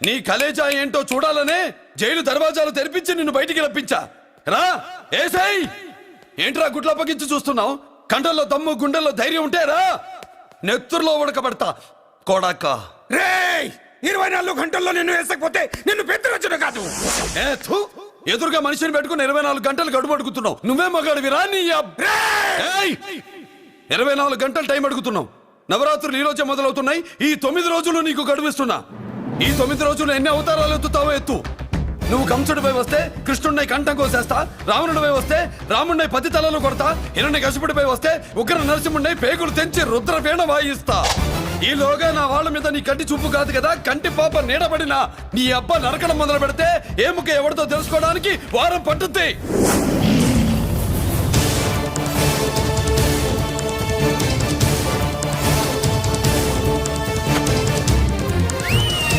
నీ కలేజా ఏంటో చూడాలనే జైలు దర్వాజాలు తెరిపించి నిన్ను బయటికి రప్పించా. రా ఏసై. ఏంట్రా గుడ్లప్పగించి చూస్తున్నావు? కండల్లో దమ్ము గుండెల్లో ధైర్యం ఉంటే రా, నెత్తుర్లో ఉడకబడతా కొడాక. రేయ్ 24 గంటల్లో నిన్ను వేసకపోతే నిన్ను పెద్దరొచ్చును కాదు. ఎదురుగా మనిషిని పెట్టుకుని 24 గంటలు గడువు అడుగుతున్నావు. నువ్వే మగాడివిరా నీ 24 గంటలు టైం అడుగుతున్నావు. నవరాత్రులు ఈ రోజే మొదలవుతున్నాయి. ఈ 9 రోజులు నీకు గడువిస్తున్నా. ఈ 9 రోజులు ఎన్ని అవతారాలు ఎత్తుతావో ఎత్తు. నువ్వు కంసుడిపై వస్తే కృష్ణుడిని కంఠం కోసేస్తా, రావణుడిపై వస్తే రాముడిని 10 తలలు కొడతా, హిరణ్యకశిపుడిపై వస్తే ఉగ్ర నరసింహుడిని పేగులు తెంచి రుద్రవీణ వాయిస్తా. ఈలోగా నా వాళ్ళ మీద నీ కంటి చూపు కాదు కదా, కంటి పాప నీడబడినా నీ అబ్బ నరకడం మొదలు పెడితే ఏముక ఎవరితో తెలుసుకోవడానికి వారం పట్టుద్ది.